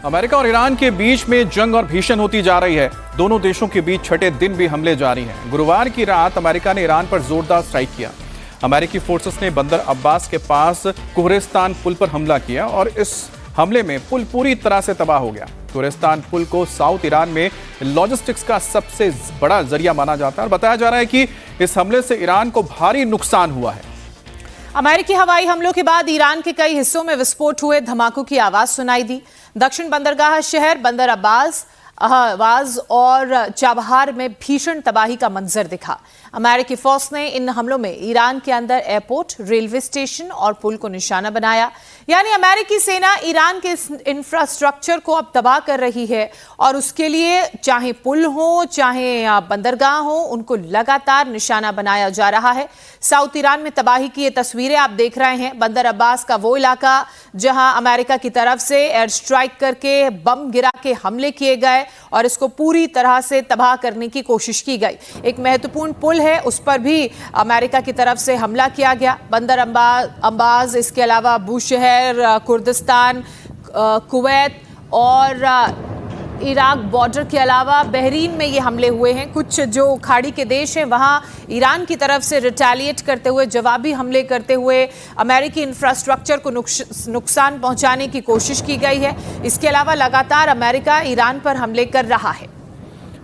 America और Iran के बीच में जंग और भीषण होती जा रही है। दोनों देशों के बीच छठे दिन भी हमले जारी हैं। गुरुवार की रात अमेरिका ने ईरान पर जोरदार स्ट्राइक किया। अमेरिकी फोर्सेस ने बंदर अब्बास के पास कुहरिस्तान पुल पर हमला किया और इस हमले में पुल पूरी तरह से तबाह हो गया। कुहरिस्तान पुल को साउथ ईरान में लॉजिस्टिक्स का सबसे बड़ा जरिया माना जाता है और बताया जा रहा है कि इस हमले से ईरान को भारी नुकसान हुआ है। अमेरिकी हवाई हमलों के बाद ईरान के कई हिस्सों में विस्फोट हुए, धमाकों की आवाज सुनाई दी। दक्षिण बंदरगाह शहर बंदर अब्बास, अहवाज और चाबहार में भीषण तबाही का मंजर दिखा। अमेरिकी फौज ने इन हमलों में ईरान के अंदर एयरपोर्ट, रेलवे स्टेशन और पुल को निशाना बनाया। यानी अमेरिकी सेना ईरान के इंफ्रास्ट्रक्चर को अब तबाह कर रही है और उसके लिए चाहे पुल हो चाहे बंदरगाह हो, उनको लगातार निशाना बनाया जा रहा है। साउथ ईरान में तबाही की ये तस्वीरें आप देख रहे हैं। बंदर अब्बास का वो इलाका जहां अमेरिका की तरफ से एयर स्ट्राइक करके बम गिरा के हमले किए गए और इसको पूरी तरह से तबाह करने की कोशिश की गई। एक महत्वपूर्ण पुल है, उस पर भी अमेरिका की तरफ से हमला किया गया। बंदर अब्बास, इसके अलावा बूशहर, कुर्दिस्तान, कुवैत और इराक बॉर्डर के अलावा बहरीन में ये हमले हुए हैं। कुछ जो खाड़ी के देश हैं वहाँ ईरान की तरफ से रिटेलिएट करते हुए, जवाबी हमले करते हुए अमेरिकी इंफ्रास्ट्रक्चर को नुकसान पहुंचाने की कोशिश की गई है। इसके अलावा लगातार अमेरिका ईरान पर हमले कर रहा है।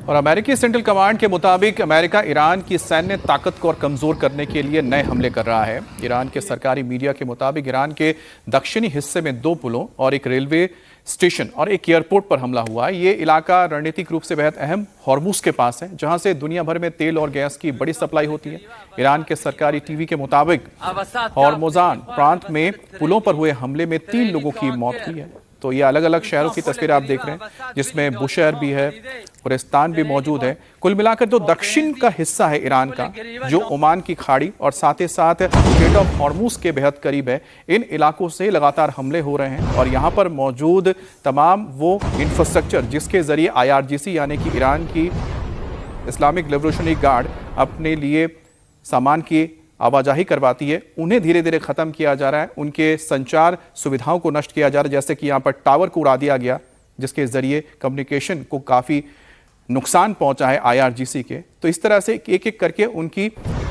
और अमेरिकी सेंट्रल कमांड के मुताबिक अमेरिका ईरान की सैन्य ताकत को और कमजोर करने के लिए नए हमले कर रहा है। ईरान के सरकारी मीडिया के मुताबिक ईरान के दक्षिणी हिस्से में 2 पुलों और एक रेलवे स्टेशन और एक एयरपोर्ट पर हमला हुआ है। ये इलाका रणनीतिक रूप से बेहद अहम हॉर्मुज के पास है, जहां से दुनिया भर में तेल और गैस की बड़ी सप्लाई होती है। ईरान के सरकारी टीवी के मुताबिक हॉर्मुजान प्रांत में पुलों पर हुए हमले में 3 लोगों की मौत हुई है। तो ये अलग अलग शहरों की तस्वीर आप देख रहे हैं, जिसमें बुशहर भी है, कुरिस्तान भी मौजूद है। कुल मिलाकर जो दक्षिण का हिस्सा है ईरान का, जो ओमान की खाड़ी और साथ ही साथ स्ट्रेट ऑफ हॉर्मुज के बेहद करीब है, इन इलाकों से लगातार हमले हो रहे हैं। और यहाँ पर मौजूद तमाम वो इंफ्रास्ट्रक्चर जिसके जरिए IRGC यानी कि ईरान की इस्लामिक रिवॉल्यूशनरी गार्ड अपने लिए सामान की आवाजाही करवाती है, उन्हें धीरे धीरे खत्म किया जा रहा है। उनके संचार सुविधाओं को नष्ट किया जा रहा है, जैसे कि यहाँ पर टावर को उड़ा दिया गया, जिसके जरिए कम्युनिकेशन को काफ़ी नुकसान पहुंचा है IRGC के। तो इस तरह से एक एक करके उनकी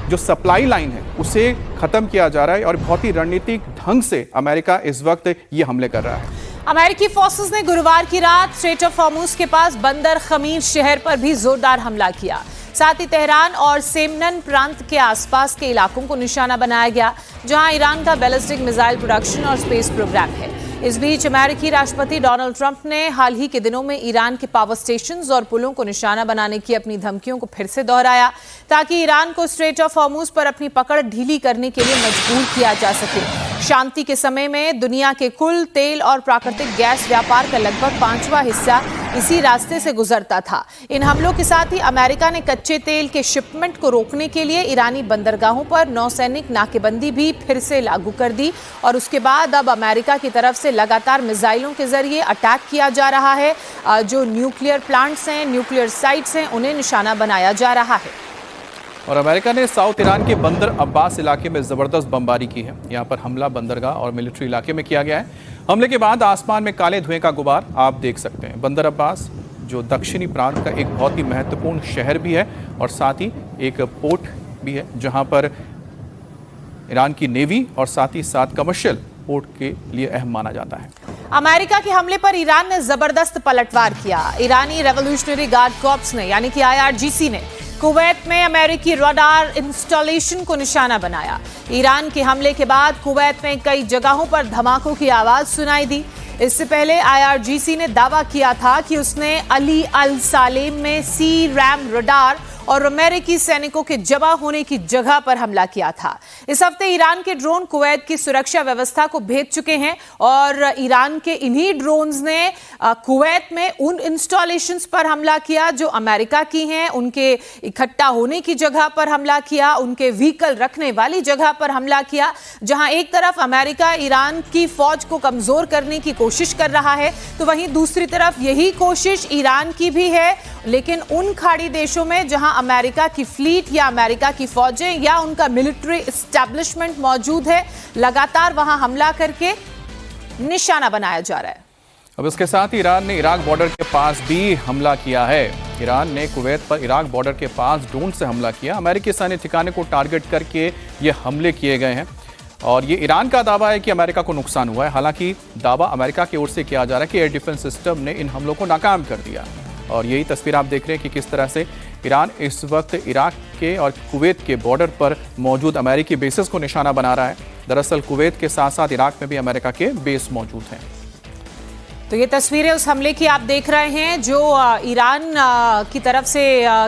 जो सप्लाई लाइन है उसे खत्म किया जा रहा है और बहुत ही रणनीतिक ढंग से अमेरिका इस वक्त ये हमले कर रहा है। अमेरिकी फोर्सेस ने गुरुवार की रात स्ट्रेट ऑफ हॉर्मुज के पास बंदर खमीर शहर पर भी जोरदार हमला किया। साथ ही तेहरान और सेमनन प्रांत के आसपास के इलाकों को निशाना बनाया गया, जहां ईरान का बैलिस्टिक मिसाइल प्रोडक्शन और स्पेस प्रोग्राम है। इस बीच अमेरिकी राष्ट्रपति डोनाल्ड ट्रंप ने हाल ही के दिनों में ईरान के पावर स्टेशंस और पुलों को निशाना बनाने की अपनी धमकियों को फिर से दोहराया, ताकि ईरान को स्ट्रेट ऑफ हॉर्मुज पर अपनी पकड़ ढीली करने के लिए मजबूर किया जा सके। शांति के समय में दुनिया के कुल तेल और प्राकृतिक गैस व्यापार का लगभग 5वां हिस्सा इसी रास्ते से गुजरता था। इन हमलों के साथ ही अमेरिका ने कच्चे तेल के शिपमेंट को रोकने के लिए ईरानी बंदरगाहों पर नौसैनिक नाकेबंदी भी फिर से लागू कर दी और उसके बाद अब अमेरिका की तरफ से लगातार मिसाइलों के जरिए अटैक किया जा रहा है। जो न्यूक्लियर प्लांट्स हैं, न्यूक्लियर साइट्स हैं, उन्हें निशाना बनाया जा रहा है। और अमेरिका ने साउथ ईरान के बंदर अब्बास इलाके में जबरदस्त बमबारी की है। यहाँ पर हमला बंदरगाह और मिलिट्री इलाके में किया गया है। हमले के बाद आसमान में काले धुएं का गुबार आप देख सकते हैं। बंदर अब्बास जो दक्षिणी प्रांत का एक बहुत ही महत्वपूर्ण शहर भी है और साथ ही एक पोर्ट भी है, जहाँ पर ईरान की नेवी और साथ ही साथ कमर्शियल पोर्ट के लिए अहम माना जाता है। अमेरिका के हमले पर ईरान ने जबरदस्त पलटवार किया। ईरानी रेवोल्यूशनरी गार्ड कॉर्प्स ने यानी कि IRGC ने कुवैत में अमेरिकी रडार इंस्टॉलेशन को निशाना बनाया। ईरान के हमले के बाद कुवैत में कई जगहों पर धमाकों की आवाज सुनाई दी। इससे पहले IRGC ने दावा किया था कि उसने अली अल सालेम में C-RAM रडार और अमेरिकी सैनिकों के जमा होने की जगह पर हमला किया था। इस हफ्ते ईरान के ड्रोन कुवैत की सुरक्षा व्यवस्था को भेद चुके हैं और ईरान के इन्हीं ड्रोन्स ने कुवैत में उन इंस्टॉलेशंस पर हमला किया जो अमेरिका की हैं, उनके इकट्ठा होने की जगह पर हमला किया, उनके व्हीकल रखने वाली जगह पर हमला किया। जहां एक तरफ अमेरिका ईरान की फौज को कमजोर करने की कोशिश कर रहा है, तो वहीं दूसरी तरफ यही कोशिश ईरान की भी है, लेकिन उन खाड़ी देशों में जहां अमेरिका की फ्लीट या अमेरिका की फौजें या उनका मिलिट्री एस्टैब्लिशमेंट मौजूद है, लगातार वहां हमला करके निशाना बनाया जा रहा है। अब इसके साथ ही ईरान ने इराक बॉर्डर के पास भी हमला किया है। ईरान ने कुवैत पर इराक बॉर्डर के पास ड्रोन से हमला किया। अमेरिकी सैन्य ठिकाने को टारगेट करके ये हमले किए गए हैं और ये ईरान का दावा है कि अमेरिका को नुकसान हुआ है। हालांकि दावा अमेरिका की ओर से किया जा रहा है कि एयर डिफेंस सिस्टम ने इन हमलों को नाकाम कर दिया। और यही तस्वीर आप देख रहे हैं कि किस तरह से ईरान इस वक्त इराक के और कुवैत के बॉर्डर पर मौजूद अमेरिकी बेसेस को निशाना बना रहा है। दरअसल कुवैत के साथ साथ इराक में भी अमेरिका के बेस मौजूद हैं। तो ये तस्वीरें उस हमले की आप देख रहे हैं जो ईरान की तरफ से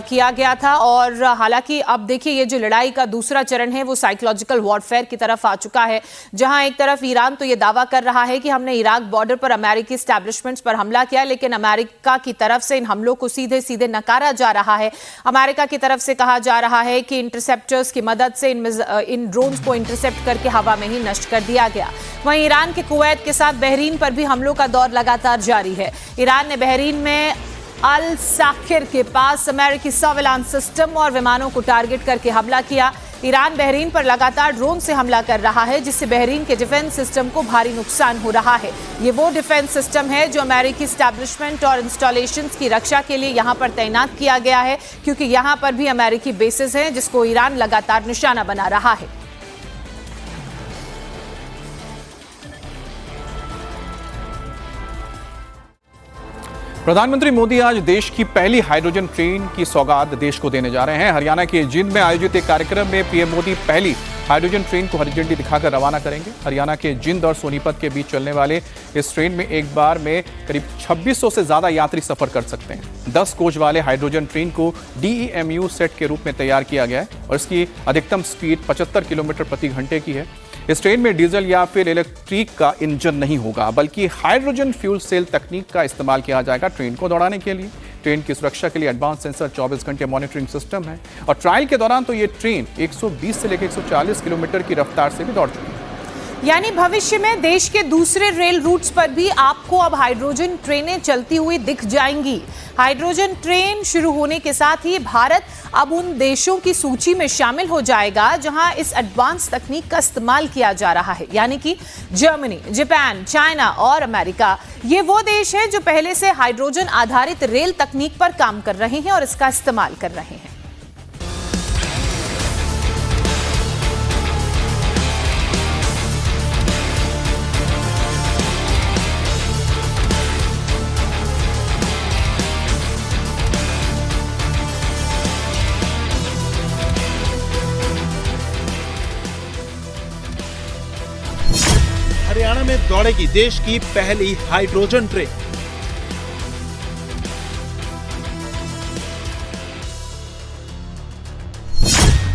किया गया था। और हालांकि अब देखिए ये जो लड़ाई का दूसरा चरण है वो साइकोलॉजिकल वॉरफेयर की तरफ आ चुका है, जहां एक तरफ ईरान तो ये दावा कर रहा है कि हमने इराक बॉर्डर पर अमेरिकी एस्टैब्लिशमेंट्स पर हमला किया, लेकिन अमेरिका की तरफ से इन हमलों को सीधे सीधे नकारा जा रहा है। अमेरिका की तरफ से कहा जा रहा है कि इंटरसेप्टर्स की मदद से इन ड्रोन्स को इंटरसेप्ट करके हवा में ही नष्ट कर दिया गया। वहीं ईरान के कुवैत के साथ बहरीन पर भी हमलों का दौर लगातार जारी है। ईरान ने बहरीन में अल साखिर के पास अमेरिकी सर्विलांस सिस्टम और विमानों को टारगेट करके हमला किया। ईरान बहरीन पर लगातार ड्रोन से हमला कर रहा है, जिससे बहरीन के डिफेंस सिस्टम को भारी नुकसान हो रहा है। ये वो डिफेंस सिस्टम है जो अमेरिकी एस्टैब्लिशमेंट और इंस्टॉलेशंस की रक्षा के लिए यहां पर तैनात किया गया है, क्योंकि यहां पर भी अमेरिकी बेसेस हैं जिसको ईरान लगातार निशाना बना रहा है। प्रधानमंत्री मोदी आज देश की पहली हाइड्रोजन ट्रेन की सौगात देश को देने जा रहे हैं। हरियाणा के जिंद में आयोजित एक कार्यक्रम में पीएम मोदी पहली हाइड्रोजन ट्रेन को हरी झंडी दिखाकर रवाना करेंगे। हरियाणा के जिंद और सोनीपत के बीच चलने वाले इस ट्रेन में एक बार में करीब 2600 से ज्यादा यात्री सफर कर सकते हैं। 10 कोच वाले हाइड्रोजन ट्रेन को DEMU सेट के रूप में तैयार किया गया है और इसकी अधिकतम स्पीड 75 किलोमीटर प्रति घंटे की है। इस ट्रेन में डीजल या फिर इलेक्ट्रिक का इंजन नहीं होगा, बल्कि हाइड्रोजन फ्यूल सेल तकनीक का इस्तेमाल किया जाएगा ट्रेन को दौड़ाने के लिए। ट्रेन की सुरक्षा के लिए एडवांस सेंसर 24 घंटे मॉनिटरिंग सिस्टम है और ट्रायल के दौरान तो ये ट्रेन 120 से लेकर 140 किलोमीटर की रफ्तार से भी दौड़ चुकी है। यानी भविष्य में देश के दूसरे रेल रूट्स पर भी आपको अब हाइड्रोजन ट्रेनें चलती हुई दिख जाएंगी। हाइड्रोजन ट्रेन शुरू होने के साथ ही भारत अब उन देशों की सूची में शामिल हो जाएगा जहां इस एडवांस तकनीक का इस्तेमाल किया जा रहा है, यानी कि जर्मनी, जापान, चाइना और अमेरिका। ये वो देश है जो पहले से हाइड्रोजन आधारित रेल तकनीक पर काम कर रहे हैं और इसका इस्तेमाल कर रहे हैं। हरियाणा में दौड़ेगी देश की पहली हाइड्रोजन ट्रेन।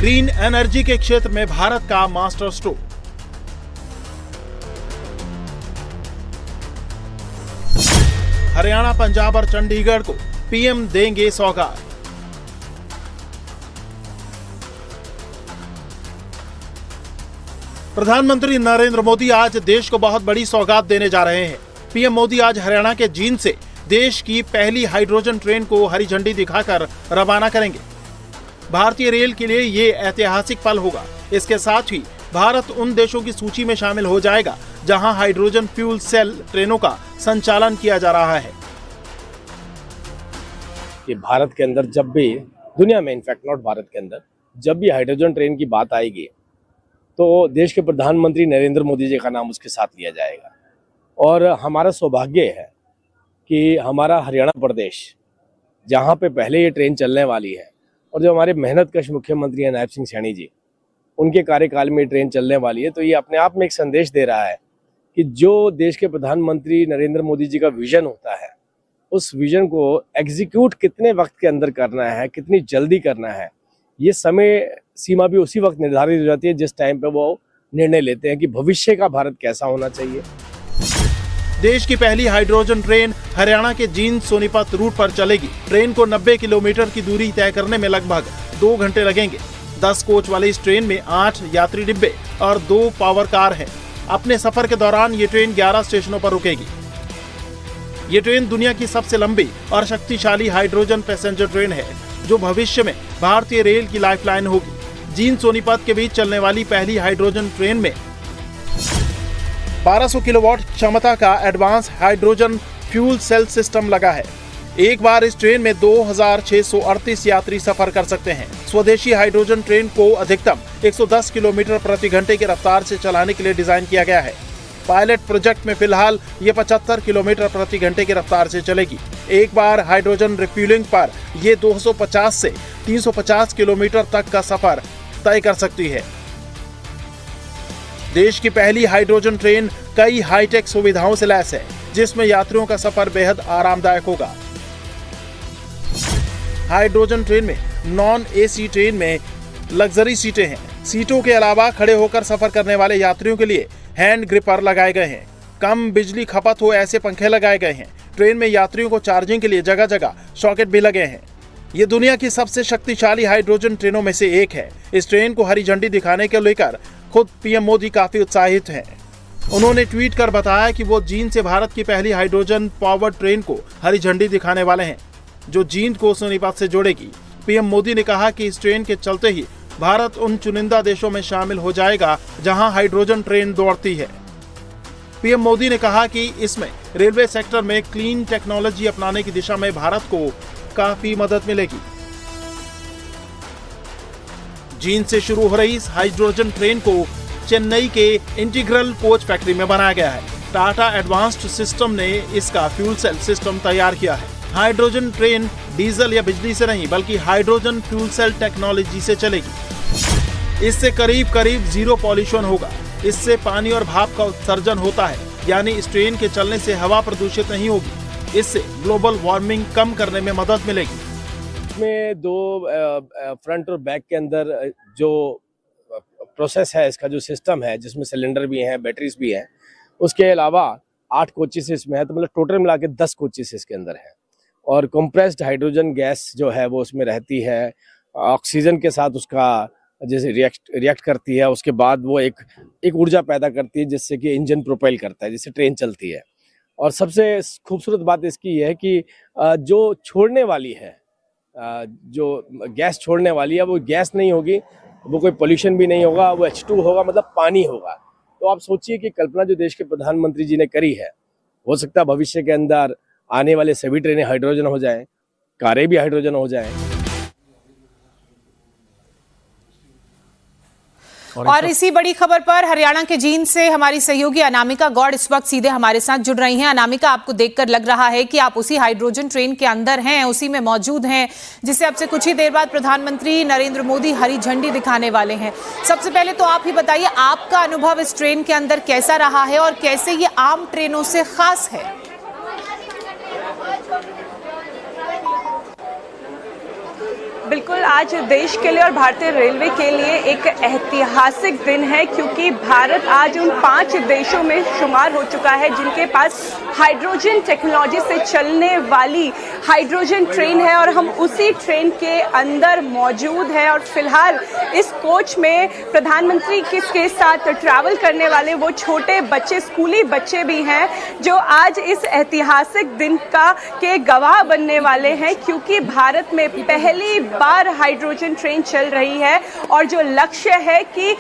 ग्रीन एनर्जी के क्षेत्र में भारत का मास्टर स्ट्रोक। हरियाणा, पंजाब और चंडीगढ़ को पीएम देंगे सौगात। प्रधानमंत्री नरेंद्र मोदी आज देश को बहुत बड़ी सौगात देने जा रहे हैं। पीएम मोदी आज हरियाणा के जींद से देश की पहली हाइड्रोजन ट्रेन को हरी झंडी दिखाकर रवाना करेंगे। भारतीय रेल के लिए ये ऐतिहासिक पल होगा। इसके साथ ही भारत उन देशों की सूची में शामिल हो जाएगा जहां हाइड्रोजन फ्यूल सेल ट्रेनों का संचालन किया जा रहा है। कि भारत के अंदर जब भी, दुनिया में इनफैक्ट नॉट भारत के अंदर, जब भी हाइड्रोजन ट्रेन की बात आएगी तो देश के प्रधानमंत्री नरेंद्र मोदी जी का नाम उसके साथ लिया जाएगा। और हमारा सौभाग्य है कि हमारा हरियाणा प्रदेश, जहाँ पे पहले ये ट्रेन चलने वाली है और जो हमारे मेहनतकश मुख्यमंत्री हैं नायब सिंह सैनी जी, उनके कार्यकाल में ये ट्रेन चलने वाली है। तो ये अपने आप में एक संदेश दे रहा है कि जो देश के प्रधानमंत्री नरेंद्र मोदी जी का विजन होता है, उस विजन को एग्जीक्यूट कितने वक्त के अंदर करना है, कितनी जल्दी करना है, ये समय सीमा भी उसी वक्त निर्धारित हो जाती है जिस टाइम पे वो निर्णय लेते हैं कि भविष्य का भारत कैसा होना चाहिए। देश की पहली हाइड्रोजन ट्रेन हरियाणा के जींद सोनीपत रूट पर चलेगी। ट्रेन को 90 किलोमीटर की दूरी तय करने में लगभग 2 घंटे लगेंगे। 10 कोच वाली इस ट्रेन में 8 यात्री डिब्बे और 2 पावर कार हैं। अपने सफर के दौरान ये ट्रेन 11 स्टेशनों पर रुकेगी। ये ट्रेन दुनिया की सबसे लंबी और शक्तिशाली हाइड्रोजन पैसेंजर ट्रेन है, जो भविष्य में भारतीय रेल की लाइफलाइन होगी। जींद सोनीपत के बीच चलने वाली पहली हाइड्रोजन ट्रेन में 1200 किलोवाट क्षमता का advance hydrogen fuel cell system लगा है। एक बार इस ट्रेन में 2638 यात्री सफर कर सकते हैं। स्वदेशी हाइड्रोजन ट्रेन को अधिकतम 110 किलोमीटर प्रति घंटे की रफ्तार से चलाने के लिए डिजाइन किया गया है। पायलट प्रोजेक्ट में फिलहाल ये 75 किलोमीटर प्रति घंटे की रफ्तार से चलेगी। एक बार हाइड्रोजन रिफ्यूलिंग पर ये 250 से 350 किलोमीटर तक का सफर तय कर सकती है। देश की पहली हाइड्रोजन ट्रेन कई हाईटेक सुविधाओं से लैस है, जिसमें यात्रियों का सफर बेहद आरामदायक होगा। हाइड्रोजन ट्रेन में नॉन एसी ट्रेन में लग्जरी सीटें हैं। सीटों के अलावा खड़े होकर सफर करने वाले यात्रियों के लिए हैंड ग्रिपर लगाए गए हैं। कम बिजली खपत हो ऐसे पंखे लगाए गए हैं। ट्रेन में यात्रियों को चार्जिंग के लिए जगह जगह सॉकेट भी लगे हैं। ये दुनिया की सबसे शक्तिशाली हाइड्रोजन ट्रेनों में से एक है। इस ट्रेन को हरी झंडी दिखाने को लेकर खुद पीएम मोदी काफी उत्साहित हैं। उन्होंने ट्वीट कर बताया कि वो जींद से भारत की पहली हाइड्रोजन पावर्ड ट्रेन को हरी झंडी दिखाने वाले हैं, जो जींद को सोनीपत से जोड़ेगी। पीएम मोदी ने कहा कि इस ट्रेन के चलते ही भारत उन चुनिंदा देशों में शामिल हो जाएगा जहां हाइड्रोजन ट्रेन दौड़ती है। पीएम मोदी ने कहा कि इसमें रेलवे सेक्टर में क्लीन टेक्नोलॉजी अपनाने की दिशा में भारत को काफी मदद मिलेगी। जींद से शुरू हो रही इस हाइड्रोजन ट्रेन को चेन्नई के इंटीग्रल कोच फैक्ट्री में बनाया गया है। टाटा एडवांस्ड सिस्टम ने इसका फ्यूल सेल सिस्टम तैयार किया है। हाइड्रोजन ट्रेन डीजल या बिजली से नहीं बल्कि हाइड्रोजन फ्यूल सेल टेक्नोलॉजी से चलेगी। इससे करीब जीरो पॉल्यूशन होगा। इससे पानी और भाप का उत्सर्जन होता है, यानी इस ट्रेन के चलने से हवा प्रदूषित नहीं होगी। इससे ग्लोबल वार्मिंग कम करने में मदद मिलेगी। इसमें दो फ्रंट और बैक के अंदर जो प्रोसेस है, इसका जो सिस्टम है, जिसमें सिलेंडर भी हैं, बैटरीज भी हैं, उसके अलावा 8 कोचेस इसमें है, तो मतलब टोटल मिला के 10 कोचेस इसके अंदर है। और कंप्रेस्ड हाइड्रोजन गैस जो है वो उसमें रहती है, ऑक्सीजन के साथ उसका जैसे रिएक्ट करती है, उसके बाद वो एक ऊर्जा पैदा करती है जिससे कि इंजन प्रोपेल करता है, जिससे ट्रेन चलती है। और सबसे खूबसूरत बात इसकी है कि जो छोड़ने वाली है, जो गैस छोड़ने वाली है, वो गैस नहीं होगी, वो कोई पोल्यूशन भी नहीं होगा, वो H2 होगा, मतलब पानी होगा। तो आप सोचिए कि कल्पना जो देश के प्रधानमंत्री जी ने करी है, हो सकता है भविष्य के अंदर आने वाले सभी ट्रेनें हाइड्रोजन हो जाएं, कारें भी हाइड्रोजन हो जाएं। और इसी बड़ी खबर पर हरियाणा के जींद से हमारी सहयोगी अनामिका गौड़ इस वक्त सीधे हमारे साथ जुड़ रही हैं। अनामिका, आपको देखकर लग रहा है कि आप उसी हाइड्रोजन ट्रेन के अंदर हैं, उसी में मौजूद हैं, जिसे अब से कुछ ही देर बाद प्रधानमंत्री नरेंद्र मोदी हरी झंडी दिखाने वाले हैं। सबसे पहले तो आप ही बताइए, आपका अनुभव इस ट्रेन के अंदर कैसा रहा है और कैसे ये आम ट्रेनों से खास है? बिल्कुल, आज देश के लिए और भारतीय रेलवे के लिए एक ऐतिहासिक दिन है, क्योंकि भारत आज उन 5 देशों में शुमार हो चुका है जिनके पास हाइड्रोजन टेक्नोलॉजी से चलने वाली हाइड्रोजन ट्रेन है, और हम उसी ट्रेन के अंदर मौजूद हैं। और फिलहाल इस कोच में प्रधानमंत्री के साथ ट्रैवल करने वाले वो छोटे बच्चे, स्कूली बच्चे भी हैं, जो आज इस ऐतिहासिक दिन के गवाह बनने वाले हैं, क्योंकि भारत में पहली बार हाइड्रोजन ट्रेन चल रही है और जो लक्ष्य है कि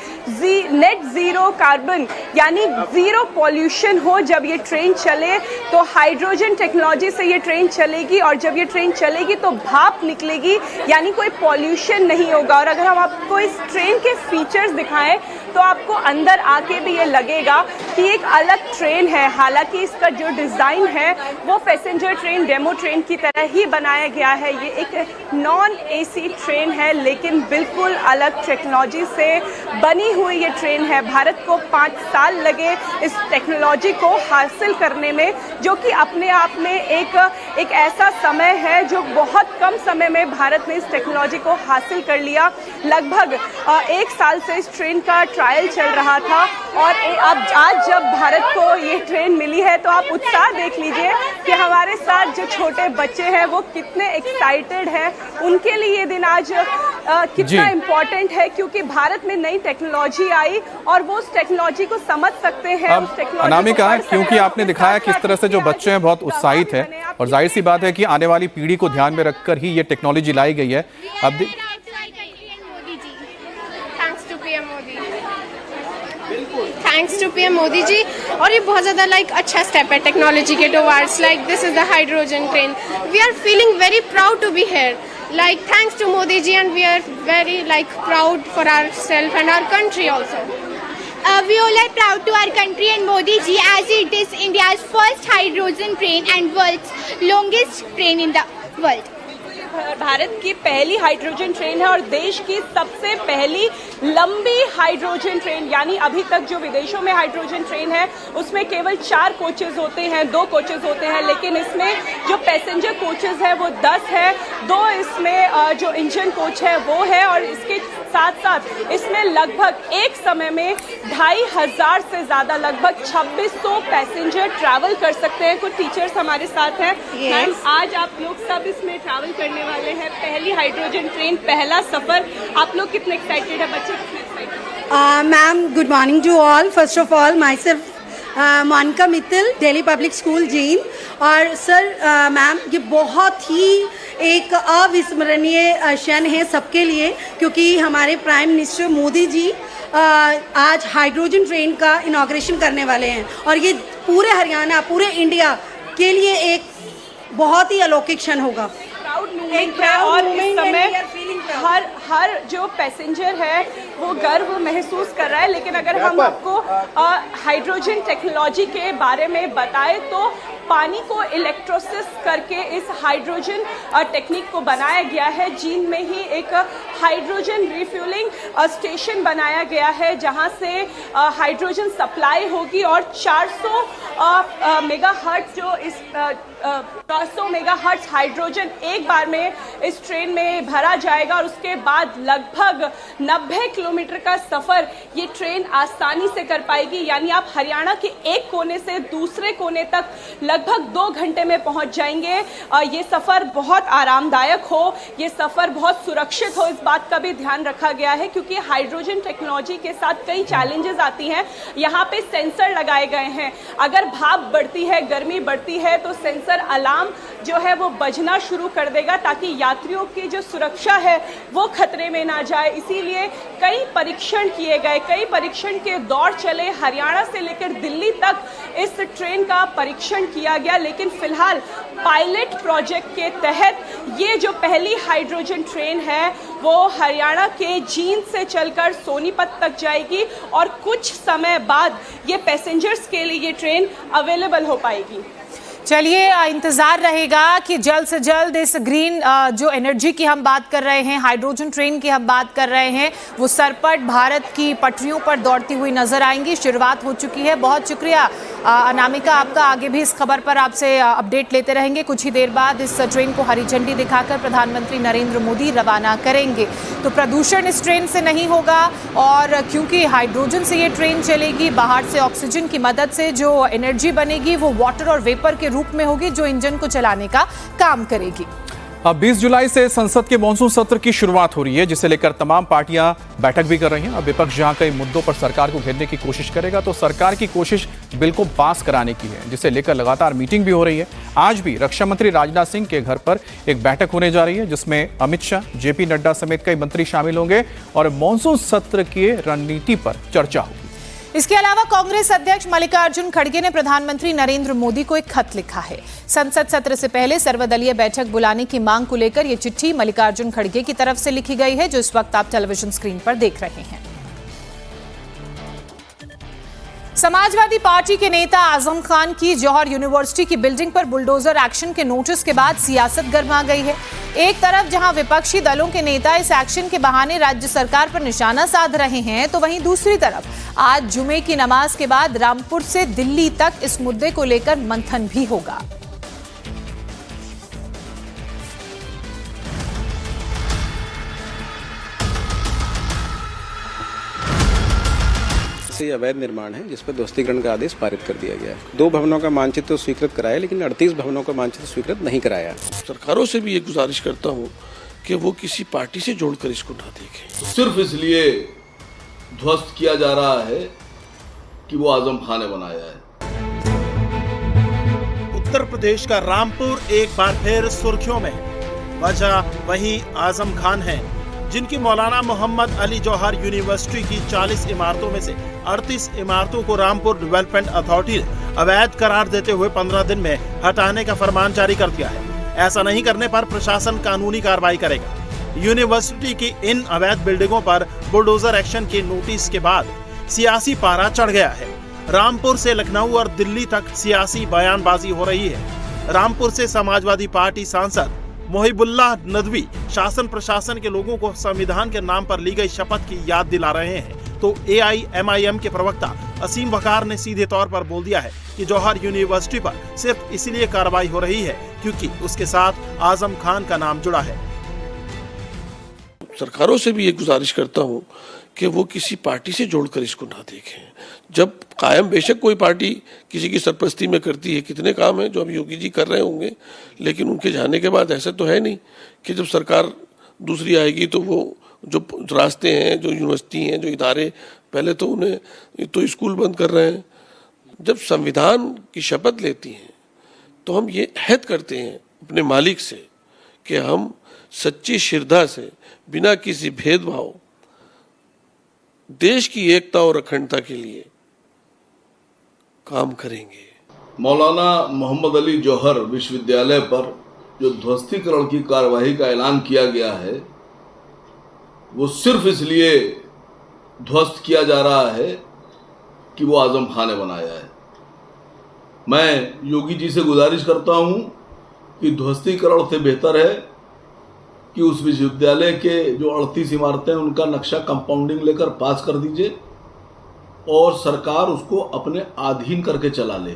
नेट जीरो कार्बन यानी जीरो पॉल्यूशन हो जब ये ट्रेन चले, तो हाइड्रोजन टेक्नोलॉजी से ये ट्रेन चलेगी, और जब ये ट्रेन चलेगी तो भाप निकलेगी, यानी कोई पॉल्यूशन नहीं होगा। और अगर हम आपको इस ट्रेन के फीचर्स दिखाएं तो आपको अंदर आके भी ये लगेगा कि एक अलग ट्रेन है। हालांकि इसका जो डिज़ाइन है वो पैसेंजर ट्रेन, डेमो ट्रेन की तरह ही बनाया गया है। ये एक नॉन एसी ट्रेन है, लेकिन बिल्कुल अलग टेक्नोलॉजी से बनी हुई ये ट्रेन है। भारत को 5 साल लगे इस टेक्नोलॉजी को हासिल करने में, जो कि अपने आप में एक ऐसा समय है जो बहुत कम समय में भारत ने इस टेक्नोलॉजी को हासिल कर लिया। लगभग 1 साल से इस ट्रेन का ट्रायल चल रहा था, और अब आज जब भारत को ये ट्रेन मिली है तो आप उत्साह देख लीजिए कि हमारे साथ जो छोटे बच्चे हैं वो कितने एक्साइटेड हैं। उनके लिए ये दिन आज कितना इम्पोर्टेंट है, क्योंकि भारत में नई टेक्नोलॉजी आई और वो उस टेक्नोलॉजी को समझ सकते हैं। अनामिका, क्योंकि आपने दिखाया किस तरह से जो बच्चे हैं बहुत उत्साहित हैं, और जाहिर सी बात है कि आने वाली पीढ़ी को ध्यान में रखकर ही ये टेक्नोलॉजी लाई गई है। अब thanks to PM Modi ji. और ये बहुत ज़्यादा लाइक अच्छा स्टेप है टेक्नोलॉजी के towards, like this is the hydrogen train. We are feeling very proud to be here, like thanks to Modi ji, and we are very like proud for ourselves and our country also. We all are proud to our country and Modi ji, as it is India's first hydrogen train and world's longest train in the world. Bharat की पहली hydrogen train है और देश की सबसे पहली लंबी hydrogen train, यानी अभी तक जो विदेशों में हाइड्रोजन ट्रेन है उसमें केवल 4 कोचेज होते हैं, 2 कोचेज होते हैं, लेकिन इसमें जो पैसेंजर कोचेज है वो 10 है, 2 इसमें जो इंजन कोच है वो है, और इसके साथ साथ इसमें लगभग एक समय में 2500 से ज़्यादा, लगभग 2600 पैसेंजर ट्रैवल कर सकते हैं। कुछ टीचर्स हमारे साथ हैं। मैम, आज आप लोग सब इसमें ट्रैवल करने वाले हैं, पहली हाइड्रोजन ट्रेन, पहला सफर, आप लोग कितने एक्साइटेड है? बच्चे कितने excited? Ma'am, good morning to all. First of all myself Monika Mittal, Delhi public school Jind. और सर मैम, ये बहुत ही एक अविस्मरणीय क्षण है सबके लिए, क्योंकि हमारे प्राइम मिनिस्टर मोदी जी आज हाइड्रोजन ट्रेन का इनॉग्रेशन करने वाले हैं, और ये पूरे हरियाणा, पूरे इंडिया के लिए एक बहुत ही अलौकिक क्षण होगा। प्राउड मूवमेंट है और इस समय हर जो पैसेंजर है वो गर्व महसूस कर रहा है। लेकिन अगर हम आपको हाइड्रोजन टेक्नोलॉजी के बारे में बताएं तो पानी को इलेक्ट्रोसिस करके इस हाइड्रोजन टेक्निक को बनाया गया है। जींद में ही एक हाइड्रोजन रिफ्यूलिंग स्टेशन बनाया गया है जहां से हाइड्रोजन सप्लाई होगी, और 400 मेगाहर्ट्ज जो इस 400 मेगाहर्ट्ज हाइड्रोजन एक बार में इस ट्रेन में भरा जाएगा, और उसके बाद लगभग 90 किलोमीटर का सफर ये ट्रेन आसानी से कर पाएगी। यानी आप हरियाणा के एक कोने से दूसरे कोने तक लगभग 2 घंटे में पहुंच जाएंगे। ये सफर बहुत आरामदायक हो, ये सफर बहुत सुरक्षित हो, इस बात का भी ध्यान रखा गया है, क्योंकि हाइड्रोजन टेक्नोलॉजी के साथ कई चैलेंजेस आती हैं। यहाँ पे सेंसर लगाए गए हैं, अगर भाप बढ़ती है, गर्मी बढ़ती है तो सेंसर अलार्म जो है वो बजना शुरू कर देगा, ताकि यात्रियों की जो सुरक्षा है वो खतरे में ना जाए। इसीलिए कई परीक्षण किए गए, कई परीक्षण के दौर चले, हरियाणा से लेकर दिल्ली तक इस ट्रेन का परीक्षण किया गया। लेकिन फिलहाल पायलट प्रोजेक्ट के तहत ये जो पहली हाइड्रोजन ट्रेन है वो हरियाणा के जींद से चलकर सोनीपत तक जाएगी, और कुछ समय बाद ये पैसेंजर्स के लिए ये ट्रेन अवेलेबल हो पाएगी। चलिए, इंतजार रहेगा कि जल्द से जल्द इस ग्रीन जो एनर्जी की हम बात कर रहे हैं, हाइड्रोजन ट्रेन की हम बात कर रहे हैं, वो सरपट भारत की पटरियों पर दौड़ती हुई नजर आएंगी। शुरुआत हो चुकी है। बहुत शुक्रिया अनामिका आपका। आगे भी इस खबर पर आपसे अपडेट लेते रहेंगे। कुछ ही देर बाद इस ट्रेन को हरी झंडी दिखाकर प्रधानमंत्री नरेंद्र मोदी रवाना करेंगे। तो प्रदूषण इस ट्रेन से नहीं होगा, और क्योंकि हाइड्रोजन से ये ट्रेन चलेगी, बाहर से ऑक्सीजन की मदद से जो एनर्जी बनेगी वो वाटर और वेपर के रूप में होगी, जो इंजन को चलाने का काम करेगी। अब 20 जुलाई से संसद के मॉनसून सत्र की शुरुआत हो रही है, जिसे लेकर तमाम पार्टियां बैठक भी कर रही हैं। अब विपक्ष जहां कई मुद्दों पर सरकार को घेरने की कोशिश करेगा, तो सरकार की कोशिश बिल को पास कराने की है, जिसे लेकर लगातार मीटिंग भी हो रही है। आज भी रक्षा मंत्री राजनाथ सिंह के घर पर एक बैठक होने जा रही है, जिसमें अमित शाह, जेपी नड्डा समेत कई मंत्री शामिल होंगे और मॉनसून सत्र की रणनीति पर चर्चा होगी। इसके अलावा कांग्रेस अध्यक्ष मल्लिकार्जुन खड़गे ने प्रधानमंत्री नरेंद्र मोदी को एक खत लिखा है। संसद सत्र से पहले सर्वदलीय बैठक बुलाने की मांग को लेकर यह चिट्ठी मल्लिकार्जुन खड़गे की तरफ से लिखी गई है, जो इस वक्त आप टेलीविजन स्क्रीन पर देख रहे हैं। समाजवादी पार्टी के नेता आजम खान की जौहर यूनिवर्सिटी की बिल्डिंग पर बुलडोजर एक्शन के नोटिस के बाद सियासत गर्मा गई है। एक तरफ जहां विपक्षी दलों के नेता इस एक्शन के बहाने राज्य सरकार पर निशाना साध रहे हैं, तो वहीं दूसरी तरफ आज जुमे की नमाज के बाद रामपुर से दिल्ली तक इस मुद्दे को लेकर मंथन भी होगा। ये अवैध निर्माण है, जिस पर ध्वस्तीकरण का आदेश पारित कर दिया गया है। 2 भवनों का मानचित्र स्वीकृत कराया, लेकिन 38 भवनों का मानचित्र स्वीकृत नहीं कराया। सरकारों से भी ये गुजारिश करता हूँ कि वो किसी पार्टी से जोड़कर इसको ना देखें। सिर्फ इसलिए ध्वस्त किया जा रहा है कि वो आजम खान ने बनाया है। उत्तर प्रदेश का रामपुर एक बार फिर सुर्खियों में है। वजह वही आजम खान है। जिनकी मौलाना मोहम्मद अली जौहर यूनिवर्सिटी की 40 इमारतों में से 38 इमारतों को रामपुर डेवलपमेंट अथॉरिटी ने अवैध करार देते हुए 15 दिन में हटाने का फरमान जारी कर दिया है। ऐसा नहीं करने पर प्रशासन कानूनी कार्रवाई करेगा। यूनिवर्सिटी की इन अवैध बिल्डिंगों पर बुलडोजर एक्शन के नोटिस के बाद सियासी पारा चढ़ गया है। रामपुर से लखनऊ और दिल्ली तक सियासी बयानबाजी हो रही है। रामपुर से समाजवादी पार्टी सांसद मोहिबुल्लाह नदवी शासन प्रशासन के लोगों को संविधान के नाम पर ली गई शपथ की याद दिला रहे हैं, तो AIMIM के प्रवक्ता असीम वकार ने सीधे तौर पर बोल दिया है कि जौहर यूनिवर्सिटी पर सिर्फ इसलिए कार्रवाई हो रही है क्योंकि उसके साथ आजम खान का नाम जुड़ा है। सरकारों से भी ये गुजारिश करता हूँ कि वो किसी पार्टी से जोड़कर इसको ना देखें। जब कायम बेशक कोई पार्टी किसी की सरपरस्ती में करती है, कितने काम हैं जो अब योगी जी कर रहे होंगे, लेकिन उनके जाने के बाद ऐसा तो है नहीं कि जब सरकार दूसरी आएगी तो वो जो रास्ते हैं, जो यूनिवर्सिटी हैं, जो इदारे, पहले तो उन्हें तो स्कूल बंद कर रहे हैं। जब संविधान की शपथ लेती हैं तो हम ये अहद करते हैं अपने मालिक से कि हम सच्ची श्रद्धा से बिना किसी भेदभाव देश की एकता और अखंडता के लिए काम करेंगे। मौलाना मोहम्मद अली जौहर विश्वविद्यालय पर जो ध्वस्तीकरण की कार्यवाही का ऐलान किया गया है, वो सिर्फ इसलिए ध्वस्त किया जा रहा है कि वो आजम खान ने बनाया है। मैं योगी जी से गुजारिश करता हूं कि ध्वस्तीकरण से बेहतर है कि उस विश्वविद्यालय के जो 38 इमारतें हैं उनका नक्शा कंपाउंडिंग लेकर पास कर दीजिए और सरकार उसको अपने अधीन करके चला ले।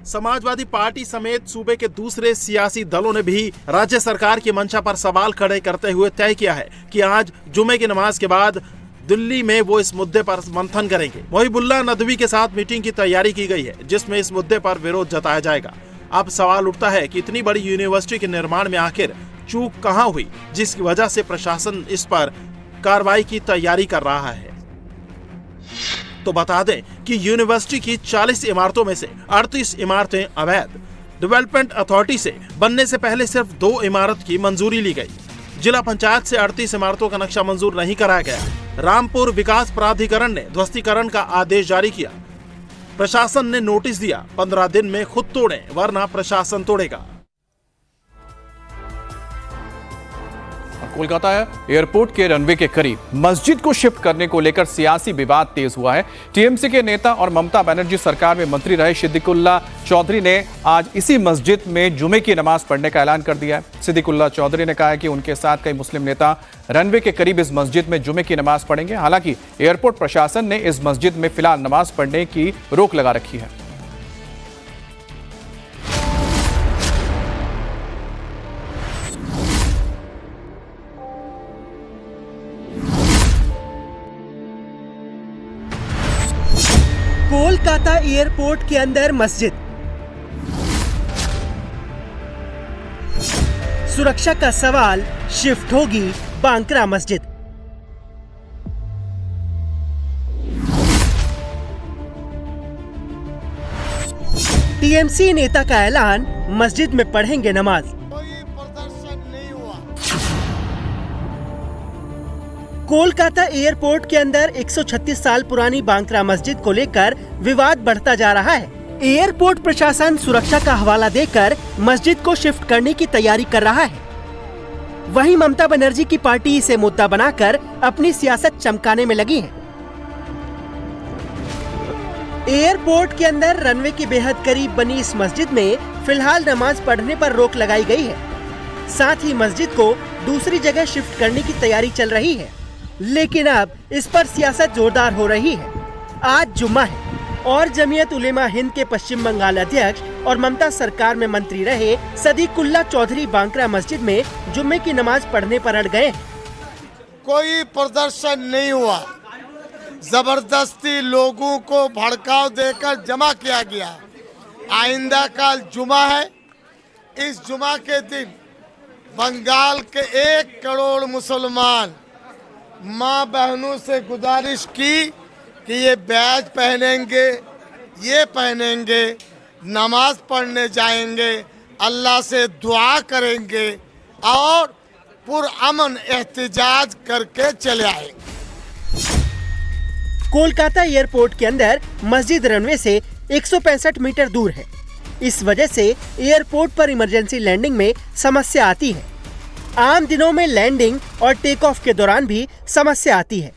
समाजवादी पार्टी समेत सूबे के दूसरे सियासी दलों ने भी राज्य सरकार की मंशा पर सवाल खड़े करते हुए तय किया है कि आज जुमे की नमाज के बाद दिल्ली में वो इस मुद्दे पर मंथन करेंगे। मोहिबुल्लाह नदवी के साथ मीटिंग की तैयारी की गई है जिसमें इस मुद्दे पर विरोध जताया जाएगा। अब सवाल उठता है कि इतनी बड़ी यूनिवर्सिटी के निर्माण में आखिर चूक कहां हुई जिसकी वजह से प्रशासन इस पर कार्रवाई की तैयारी कर रहा है। तो बता दें कि यूनिवर्सिटी की 40 इमारतों में से 38 इमारतें अवैध डेवलपमेंट अथॉरिटी से बनने से पहले सिर्फ 2 इमारत की मंजूरी ली गई। जिला पंचायत से 38 इमारतों का नक्शा मंजूर नहीं कराया गया। रामपुर विकास प्राधिकरण ने ध्वस्तीकरण का आदेश जारी किया। प्रशासन ने नोटिस दिया, 15 दिन में खुद तोड़ें वरना प्रशासन तोड़ेगा। कोलकाता एयरपोर्ट के रनवे के करीब मस्जिद को शिफ्ट करने को लेकर सियासी विवाद तेज हुआ है। टीएमसी के नेता और ममता बनर्जी सरकार में मंत्री रहे सिद्दीकुल्ला चौधरी ने आज इसी मस्जिद में जुमे की नमाज पढ़ने का ऐलान कर दिया है। सिद्दीकुल्ला चौधरी ने कहा है कि उनके साथ कई मुस्लिम नेता रनवे के करीब इस मस्जिद में जुमे की नमाज पढ़ेंगे। हालांकि एयरपोर्ट प्रशासन ने इस मस्जिद में फिलहाल नमाज पढ़ने की रोक लगा रखी है। कोलकाता एयरपोर्ट के अंदर मस्जिद, सुरक्षा का सवाल, शिफ्ट होगी बांक्रा मस्जिद। टीएमसी नेता का ऐलान, मस्जिद में पढ़ेंगे नमाज। कोलकाता एयरपोर्ट के अंदर 136 साल पुरानी बांक्रा मस्जिद को लेकर विवाद बढ़ता जा रहा है। एयरपोर्ट प्रशासन सुरक्षा का हवाला देकर मस्जिद को शिफ्ट करने की तैयारी कर रहा है। वहीं ममता बनर्जी की पार्टी इसे मुद्दा बनाकर अपनी सियासत चमकाने में लगी है। एयरपोर्ट के अंदर रनवे के बेहद करीब बनी इस मस्जिद में फिलहाल नमाज पढ़ने पर रोक लगाई गई है। साथ ही मस्जिद को दूसरी जगह शिफ्ट करने की तैयारी चल रही है, लेकिन अब इस पर सियासत जोरदार हो रही है। आज जुम्मा है और जमीयत उलेमा हिंद के पश्चिम बंगाल अध्यक्ष और ममता सरकार में मंत्री रहे सिद्दीकुल्ला चौधरी बांक्रा मस्जिद में जुम्मे की नमाज पढ़ने पर अड़ गए। कोई प्रदर्शन नहीं हुआ, जबरदस्ती लोगों को भड़काव देकर जमा किया गया। आइंदा कल जुमा है। इस जुमा के दिन बंगाल के 1 करोड़ मुसलमान माँ बहनों से गुजारिश की कि ये बैज पहनेंगे, ये पहनेंगे, नमाज पढ़ने जाएंगे, अल्लाह से दुआ करेंगे और पुरअमन एहतजाज करके चले आएंगे। कोलकाता एयरपोर्ट के अंदर मस्जिद रनवे से 165 मीटर दूर है। इस वजह से एयरपोर्ट पर इमरजेंसी लैंडिंग में समस्या आती है। आम दिनों में लैंडिंग और टेक ऑफ के दौरान भी समस्या आती है।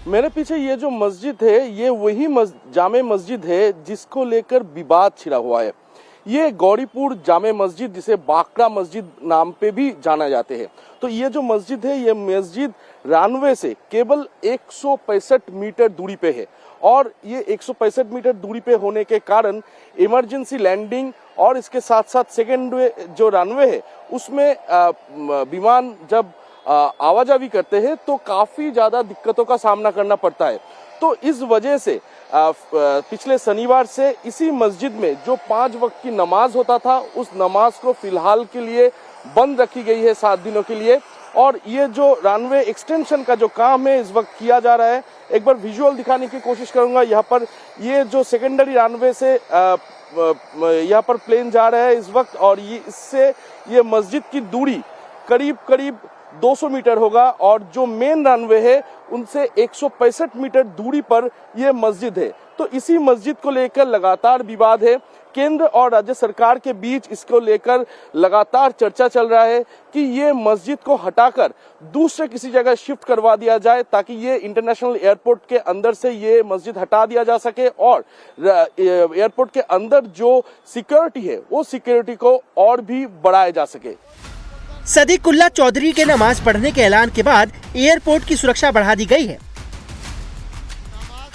मेरे पीछे ये जो मस्जिद है ये वही जामे मस्जिद है जिसको लेकर विवाद छिड़ा हुआ है। ये गौरीपुर जामे मस्जिद, जिसे बाकरा मस्जिद नाम पे भी जाना जाते हैं। तो ये जो मस्जिद है ये मस्जिद रनवे से केवल 165 मीटर दूरी पे है और ये 165 मीटर दूरी पे होने के कारण इमरजेंसी लैंडिंग और इसके साथ साथ सेकेंड जो रनवे है उसमें विमान जब आवाजाही करते हैं तो काफी ज्यादा दिक्कतों का सामना करना पड़ता है। तो इस वजह से पिछले शनिवार से इसी मस्जिद में जो 5 वक्त की नमाज होता था उस नमाज को फिलहाल के लिए बंद रखी गई है 7 दिनों के लिए। और ये जो रनवे एक्सटेंशन का जो काम है इस वक्त किया जा रहा है, एक बार विजुअल दिखाने की कोशिश करूंगा। यहाँ पर ये जो सेकेंडरी रनवे से यहाँ पर प्लेन जा रहा है इस वक्त और ये इससे ये मस्जिद की दूरी करीब 200 मीटर होगा और जो मेन रनवे है उनसे 165 मीटर दूरी पर यह मस्जिद है। तो इसी मस्जिद को लेकर लगातार विवाद है। केंद्र और राज्य सरकार के बीच इसको लेकर लगातार चर्चा चल रहा है कि ये मस्जिद को हटाकर दूसरे किसी जगह शिफ्ट करवा दिया जाए ताकि ये इंटरनेशनल एयरपोर्ट के अंदर से ये मस्जिद हटा दिया जा सके और एयरपोर्ट के अंदर जो सिक्योरिटी है वो सिक्योरिटी को और भी बढ़ाया जा सके। सदीकुल्ला चौधरी के नमाज पढ़ने के ऐलान के बाद एयरपोर्ट की सुरक्षा बढ़ा दी गई है।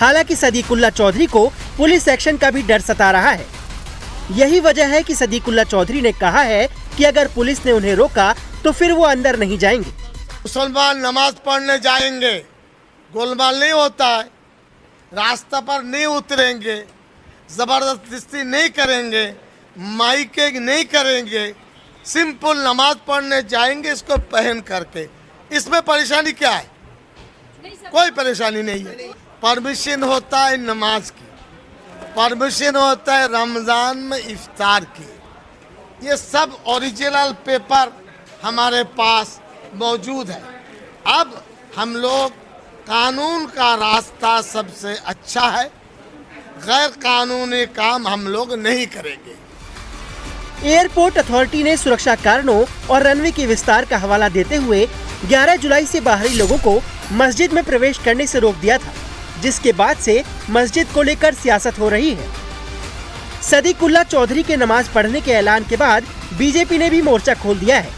हालांकि सदीकुल्ला चौधरी को पुलिस एक्शन का भी डर सता रहा है। यही वजह है कि सदीकुल्ला चौधरी ने कहा है कि अगर पुलिस ने उन्हें रोका तो फिर वो अंदर नहीं जाएंगे। मुसलमान नमाज पढ़ने जाएंगे, गोलमाल नहीं होता है, रास्ता पर नहीं उतरेंगे, जबरदस्ती नहीं करेंगे, माइकिंग नहीं करेंगे, सिंपल नमाज पढ़ने जाएंगे इसको पहन करके। इसमें परेशानी क्या है? कोई परेशानी नहीं है। परमिशन होता है नमाज की, परमिशन होता है रमजान में इफ्तार की। ये सब ओरिजिनल पेपर हमारे पास मौजूद है। अब हम लोग कानून का रास्ता सबसे अच्छा है, गैर कानूनी काम हम लोग नहीं करेंगे। एयरपोर्ट अथॉरिटी ने सुरक्षा कारणों और रनवे के विस्तार का हवाला देते हुए 11 जुलाई से बाहरी लोगों को मस्जिद में प्रवेश करने से रोक दिया था, जिसके बाद से मस्जिद को लेकर सियासत हो रही है। सदीकुल्ला चौधरी के नमाज पढ़ने के ऐलान के बाद बीजेपी ने भी मोर्चा खोल दिया है।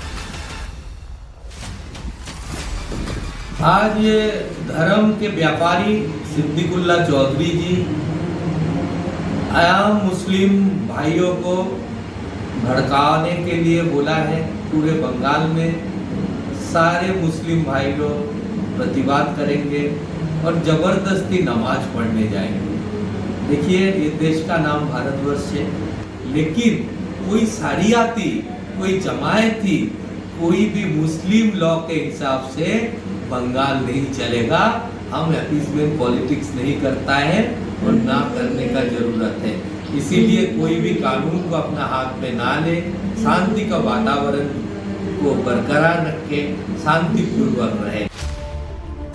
आज ये धर्म के व्यापारी सदीकुल्ला चौधरी जी आम मुस्लिम भाइयों को भड़काने के लिए बोला है। पूरे बंगाल में सारे मुस्लिम भाई लोग प्रतिवाद करेंगे और जबरदस्ती नमाज पढ़ने जाएंगे। देखिए, ये देश का नाम भारतवर्ष है, लेकिन कोई शरियाती, कोई जमायती, कोई भी मुस्लिम लॉ के हिसाब से बंगाल नहीं चलेगा। हम अपीसमेंट पॉलिटिक्स नहीं करता है और ना करने का जरूरत है। इसीलिए कोई भी कानून को अपना हाथ में ना ले, शांति का वातावरण को बरकरार रखे, शांतिपूर्वक रहे।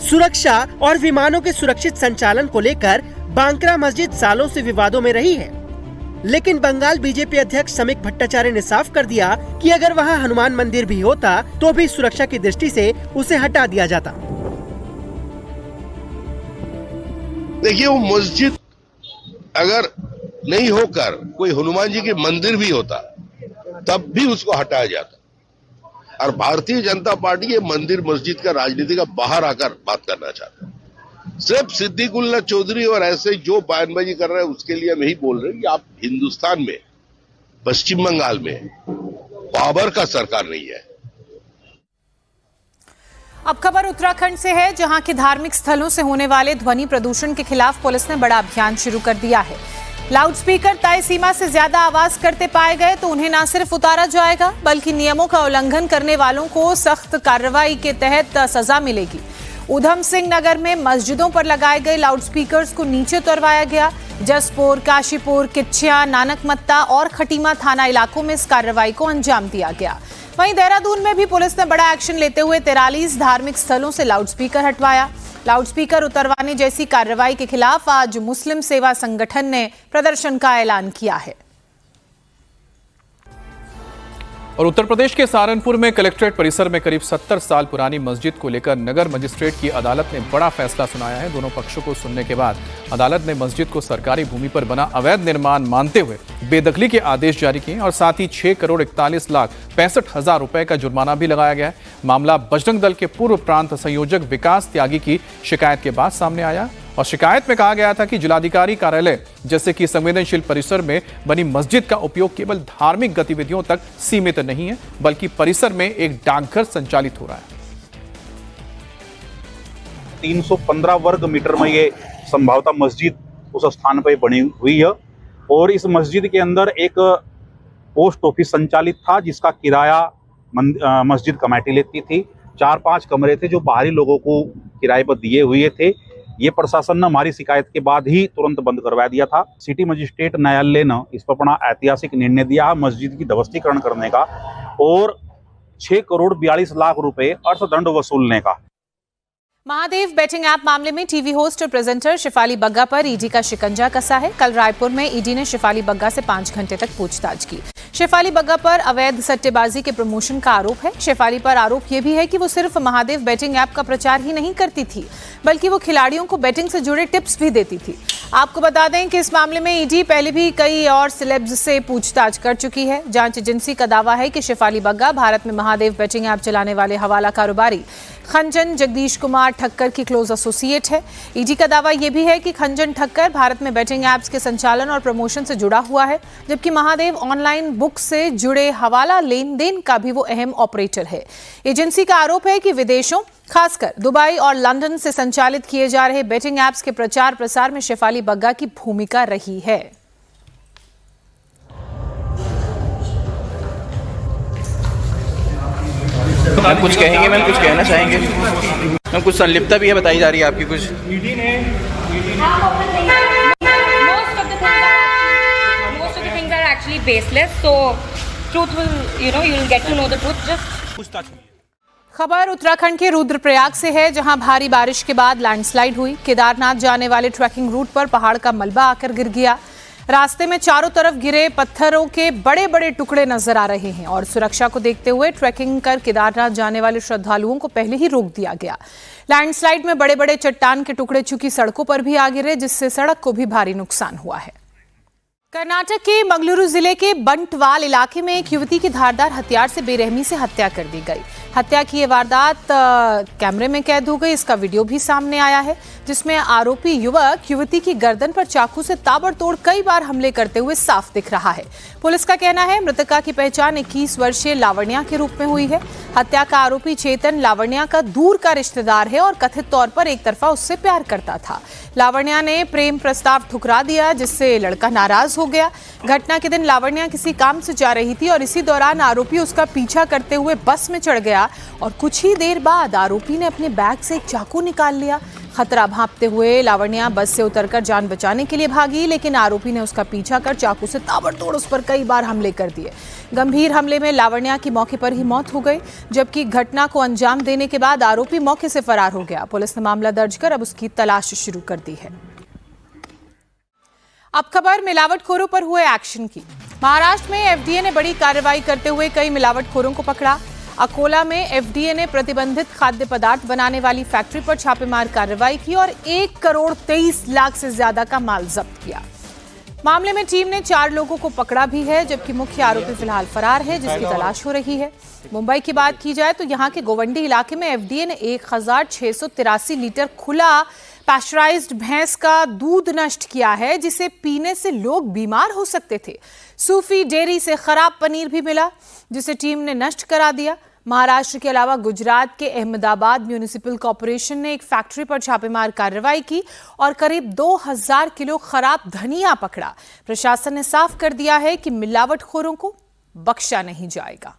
सुरक्षा और विमानों के सुरक्षित संचालन को लेकर बांक्रा मस्जिद सालों से विवादों में रही है, लेकिन बंगाल बीजेपी अध्यक्ष समीक भट्टाचार्य ने साफ कर दिया कि अगर वहां हनुमान मंदिर भी होता तो भी सुरक्षा की दृष्टि से उसे हटा दिया जाता। देखिए, वो मस्जिद अगर नहीं होकर कोई हनुमान जी के मंदिर भी होता तब भी उसको हटाया जाता। और भारतीय जनता पार्टी ये मंदिर मस्जिद का राजनीति का बाहर आकर बात करना चाहता है। सिर्फ सदीकुल्ला चौधरी और ऐसे जो बयानबाजी कर रहे हैं उसके लिए हम यही बोल रहे हैं कि आप हिंदुस्तान में, पश्चिम बंगाल में बाबर का सरकार नहीं है। अब खबर उत्तराखंड से है, जहां के धार्मिक स्थलों से होने वाले ध्वनि प्रदूषण के खिलाफ पुलिस ने बड़ा अभियान शुरू कर दिया है। लाउडस्पीकर तय सीमा से ज्यादा आवाज करते पाए गए तो उन्हें न सिर्फ उतारा जाएगा बल्कि नियमों का उल्लंघन करने वालों को सख्त कार्रवाई के तहत सजा मिलेगी। उधम सिंह नगर में मस्जिदों पर लगाए गए लाउडस्पीकर्स को नीचे उतरवाया गया। जसपुर, काशीपुर, किच्छिया, नानकमत्ता और खटीमा थाना इलाकों में इस कार्रवाई को अंजाम दिया गया। वहीं देहरादून में भी पुलिस ने बड़ा एक्शन लेते हुए 43 धार्मिक स्थलों से लाउडस्पीकर हटवाया। लाउडस्पीकर उतरवाने जैसी कार्रवाई के खिलाफ आज मुस्लिम सेवा संगठन ने प्रदर्शन का ऐलान किया है। और उत्तर प्रदेश के सहारनपुर में कलेक्ट्रेट परिसर में करीब 70 साल पुरानी मस्जिद को लेकर नगर मजिस्ट्रेट की अदालत ने बड़ा फैसला सुनाया है। दोनों पक्षों को सुनने के बाद अदालत ने मस्जिद को सरकारी भूमि पर बना अवैध निर्माण मानते हुए बेदखली के आदेश जारी किए और साथ ही 6,41,65,000 रुपए का जुर्माना भी लगाया गया है। मामला बजरंग दल के पूर्व प्रांत संयोजक विकास त्यागी की शिकायत के बाद सामने आया और शिकायत में कहा गया था कि जिलाधिकारी कार्यालय जैसे कि संवेदनशील परिसर में बनी मस्जिद का उपयोग केवल धार्मिक गतिविधियों तक सीमित नहीं है, बल्कि परिसर में एक डाकघर संचालित हो रहा है। 315 वर्ग मीटर में ये संभवतः मस्जिद उस स्थान पर बनी हुई है और इस मस्जिद के अंदर एक पोस्ट ऑफिस संचालित था जिसका किराया मस्जिद कमेटी लेती थी। 4-5 कमरे थे जो बाहरी लोगों को किराए पर दिए हुए थे। ये प्रशासन ने हमारी शिकायत के बाद ही तुरंत बंद करवा दिया था। सिटी मजिस्ट्रेट न्यायालय ने इस पर अपना ऐतिहासिक निर्णय दिया मस्जिद की ध्वस्तीकरण करने का और 6,42,00,000 रुपए अर्थदंड वसूलने का। महादेव बेटिंग ऐप मामले में टीवी होस्ट और प्रेजेंटर शेफाली बग्गा पर ईडी का शिकंजा कसा है। कल रायपुर में ईडी ने शेफाली बग्गा से 5 घंटे तक पूछताछ की। शेफाली बग्गा पर अवैध सट्टेबाजी के प्रमोशन का आरोप है। शेफाली पर आरोप यह भी है कि वो सिर्फ महादेव बेटिंग ऐप का प्रचार ही नहीं करती थी, बल्कि वो खिलाड़ियों को बेटिंग से जुड़े टिप्स भी देती थी। आपको बता दें कि इस मामले में ईडी पहले भी कई और सेलेब्स से पूछताछ कर चुकी है। जांच एजेंसी का दावा है कि शेफाली बग्गा भारत में महादेव बेटिंग ऐप चलाने वाले हवाला कारोबारी खंजन जगदीश कुमार ठक्कर की क्लोज एसोसिएट है। ईडी का दावा यह भी है कि खंजन ठक्कर भारत में बेटिंग ऐप्स के संचालन और प्रमोशन से जुड़ा हुआ है, जबकि महादेव ऑनलाइन बुक से जुड़े हवाला लेन देन का भी वो अहम ऑपरेटर है। एजेंसी का आरोप है कि विदेशों खासकर दुबई और लंदन से संचालित किए जा रहे बेटिंग ऐप्स के प्रचार प्रसार में शेफाली बग्गा की भूमिका रही है। मैम कुछ कहेंगे, मैम कुछ कहना चाहेंगे? मैम कुछ संलिप्तता भी है बताई जा रही है आपकी कुछ? Most of the things are actually baseless, so truth will, you will get to know the truth. Just खबर उत्तराखंड के रुद्रप्रयाग से है, जहां भारी बारिश के बाद लैंडस्लाइड हुई। केदारनाथ जाने वाले ट्रैकिंग रूट पर पहाड़ का मलबा आकर गिर गया। रास्ते में चारों तरफ गिरे पत्थरों के बड़े बड़े टुकड़े नजर आ रहे हैं और सुरक्षा को देखते हुए ट्रैकिंग कर केदारनाथ जाने वाले श्रद्धालुओं को पहले ही रोक दिया गया। लैंडस्लाइड में बड़े बड़े चट्टान के टुकड़े चूंकि सड़कों पर भी आ गिरे, जिससे सड़क को भी भारी नुकसान हुआ है। कर्नाटक के मंगलुरु जिले के बंटवाल इलाके में एक युवती की धारदार हथियार से बेरहमी से हत्या कर दी गई। हत्या की ये वारदात कैमरे में कैद हो गई। इसका वीडियो भी सामने आया है, जिसमें आरोपी युवक युवती की गर्दन पर चाकू से ताबड़तोड़ कई बार हमले करते हुए साफ दिख रहा है। पुलिस का कहना है मृतका की पहचान 21 वर्षीय लावण्या के रूप में हुई है। हत्या का आरोपी चेतन लावण्या का दूर का रिश्तेदार है और कथित तौर पर एक तरफा उससे प्यार करता था। लावण्या ने प्रेम प्रस्ताव ठुकरा दिया, जिससे लड़का नाराज हो गया। घटना के दिन लावण्या किसी काम से जा रही थी और इसी दौरान आरोपी उसका पीछा करते हुए बस में चढ़ गया और कुछ ही देर बाद आरोपी ने अपने बैग से एक चाकू निकाल लिया। खतरा भांपते हुए लावण्या बस से उतरकर जान बचाने के लिए भागी, लेकिन आरोपी ने उसका पीछा कर चाकू से ताबड़तोड़ उस पर कई बार हमले कर दिए। गंभीर हमले में लावण्या की मौके पर ही मौत हो गई, जबकि घटना को अंजाम देने के बाद आरोपी मौके से फरार हो गया। पुलिस ने मामला दर्ज कर अब उसकी तलाश शुरू कर दी है। अब खबर मिलावटखोरों पर हुए एक्शन की। महाराष्ट्र में एफडीए ने बड़ी कार्रवाई करते हुए कई मिलावटखोरों को पकड़ा। अकोला में एफडीए ने प्रतिबंधित खाद्य पदार्थ बनाने वाली फैक्ट्री पर छापेमार कार्रवाई की और 1,23,00,000 से ज्यादा का माल जब्त किया। मामले में टीम ने 4 लोगों को पकड़ा भी है, जबकि मुख्य आरोपी फिलहाल फरार है, जिसकी तलाश हो रही है। मुंबई की बात की जाए तो यहां के गोवंडी इलाके में एफडीए ने 1,683 लीटर खुला पैस्चराइज्ड भैंस का दूध नष्ट किया है, जिसे पीने से लोग बीमार हो सकते थे। सूफी डेयरी से खराब पनीर भी मिला, जिसे टीम ने नष्ट करा दिया। महाराष्ट्र के अलावा गुजरात के अहमदाबाद म्यूनिसिपल कॉर्पोरेशन ने एक फैक्ट्री पर छापेमार कार्रवाई की और करीब 2,000 किलो खराब धनिया पकड़ा। प्रशासन ने साफ कर दिया है कि मिलावटखोरों को बख्शा नहीं जाएगा।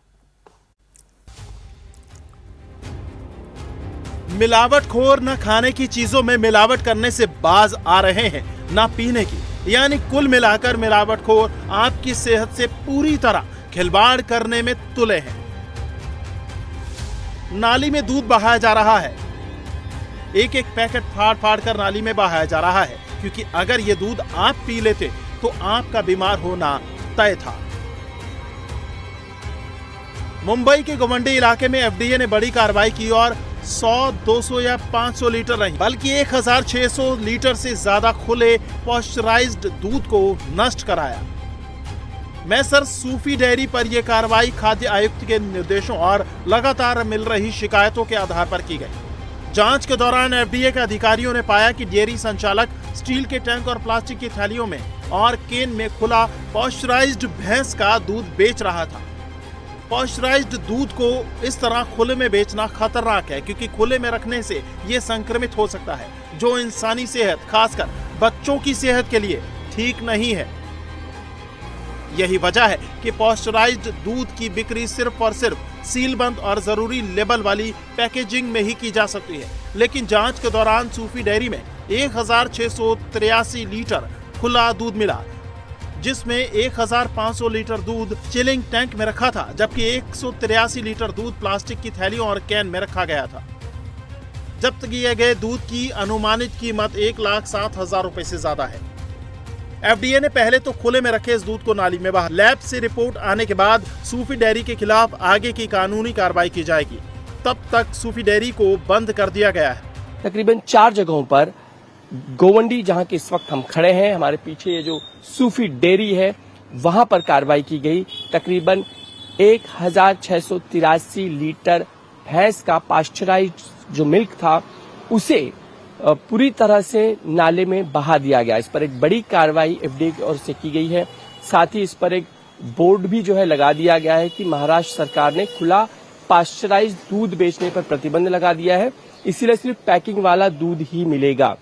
मिलावटखोर न खाने की चीजों में मिलावट करने से बाज आ रहे हैं, न पीने की, यानी कुल मिलाकर मिलावटखोर आपकी सेहत से पूरी तरह खिलवाड़ करने में तुले हैं। नाली में दूध बहाया जा रहा है। एक एक पैकेट फाड़ फाड़ कर नाली में बहाया जा रहा है, क्योंकि अगर ये दूध आप पी लेते तो आपका बीमार होना तय था। मुंबई के गोवंडी इलाके में एफडीए ने बड़ी कार्रवाई की और 100, 200 या 500 लीटर नहीं बल्कि 1600 लीटर से ज्यादा खुले पॉस्चराइज्ड दूध को नष्ट कराया। मैसर सूफी डेयरी पर यह कार्रवाई खाद्य आयुक्त के निर्देशों और लगातार मिल रही शिकायतों के आधार पर की गई। जांच के दौरान एफडीए के अधिकारियों ने पाया कि डेयरी संचालक स्टील के टैंक और प्लास्टिक की थैलियों में और केन में खुला पॉस्चराइज्ड भैंस का दूध बेच रहा था। पॉस्चराइज्ड दूध को इस तरह खुले में बेचना खतरनाक है, क्योंकि खुले में रखने से ये संक्रमित हो सकता है, जो इंसानी सेहत, खासकर बच्चों की सेहत के लिए ठीक नहीं है। यही वजह है कि पॉस्चराइज्ड दूध की बिक्री सिर्फ और सिर्फ सीलबंद और जरूरी लेबल वाली पैकेजिंग में ही की जा सकती है। लेकिन जांच के दौरान सूफी डेयरी में 1683 लीटर खुला दूध मिला, जिसमें 1500 लीटर दूध चिलिंग टैंक में रखा था, जबकि 183 लीटर दूध प्लास्टिक की थैलियों और कैन में रखा गया था। जब्त किए गए दूध की अनुमानित कीमत 1,07,000 रुपए से ज्यादा है। एफडीए ने पहले तो खुले में रखे इस दूध को नाली में बहा। लैब से रिपोर्ट आने के बाद सूफी डेयरी के खिलाफ आगे की कानूनी कार्रवाई की जाएगी। तब तक सूफी डेयरी को बंद कर दिया गया है। तकरीबन 4 जगहों पर गोवंडी, जहां के इस वक्त हम खड़े हैं, हमारे पीछे ये जो सूफी डेयरी है, वहां पर कार्रवाई की गई। तकरीबन 1683 लीटर भैंस का पास्चराइज्ड जो मिल्क था उसे पूरी तरह से नाले में बहा दिया गया। इस पर एक बड़ी कार्रवाई एफडीए की ओर से की गई है। साथ ही इस पर एक बोर्ड भी जो है लगा दिया गया है कि महाराष्ट्र सरकार ने खुला पास्चराइज्ड दूध बेचने पर प्रतिबंध लगा दिया है, इसीलिए सिर्फ पैकिंग वाला दूध ही मिलेगा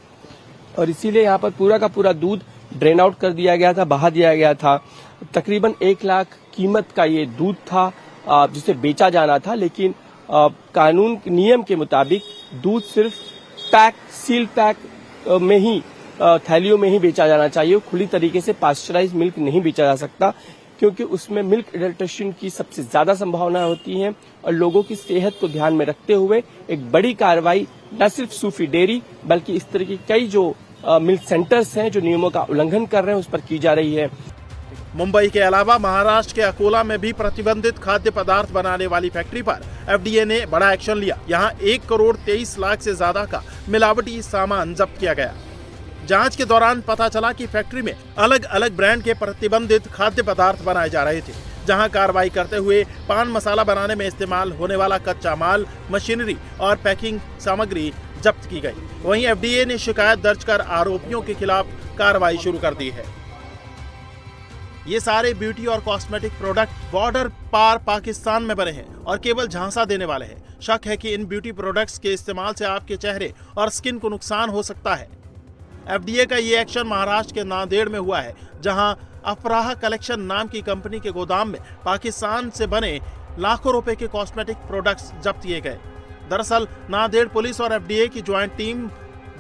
और इसीलिए यहाँ पर पूरा का पूरा दूध ड्रेन आउट कर दिया गया था, बहा दिया गया था। तकरीबन 1 लाख कीमत का ये दूध था जिसे बेचा जाना था, लेकिन कानून नियम के मुताबिक दूध सिर्फ सील पैक में ही, थैलियों में ही बेचा जाना चाहिए। खुली तरीके से पास्चराइज मिल्क नहीं बेचा जा सकता, क्योंकि उसमें मिल्क एडल्ट्रेशन की सबसे ज्यादा संभावना होती है और लोगों की सेहत को ध्यान में रखते हुए एक बड़ी कार्रवाई न सिर्फ सूफी डेयरी बल्कि इस तरह की कई जो मिल्क सेंटर्स हैं जो नियमों का उल्लंघन कर रहे हैं उस पर की जा रही है। मुंबई के अलावा महाराष्ट्र के अकोला में भी प्रतिबंधित खाद्य पदार्थ बनाने वाली फैक्ट्री पर एफडीए ने बड़ा एक्शन लिया। यहां 1 करोड़ 23 लाख से ज्यादा का मिलावटी सामान जब्त किया गया। जांच के दौरान पता चला कि फैक्ट्री में अलग अलग ब्रांड के प्रतिबंधित खाद्य पदार्थ बनाए जा रहे थे। जहां कार्रवाई करते हुए पान मसाला बनाने में इस्तेमाल होने वाला कच्चा माल, मशीनरी और पैकिंग सामग्री जब्त की गई। वहीं एफडीए ने शिकायत दर्ज कर आरोपियों के खिलाफ कार्रवाई शुरू कर दी है। ये सारे ब्यूटी और कॉस्मेटिक प्रोडक्ट बॉर्डर पार पाकिस्तान में बने हैं और केवल झांसा देने वाले हैं। शक है कि इन ब्यूटी प्रोडक्ट्स के इस्तेमाल से आपके चेहरे और स्किन को नुकसान हो सकता है। एफडीए का ये एक्शन महाराष्ट्र के नांदेड़ में हुआ है, जहां अफराह कलेक्शन नाम की कंपनी के गोदाम में पाकिस्तान से बने लाखों रुपए के कॉस्मेटिक प्रोडक्ट्स जब्त किए गए। दरअसल नांदेड़ पुलिस और एफडीए की ज्वाइंट टीम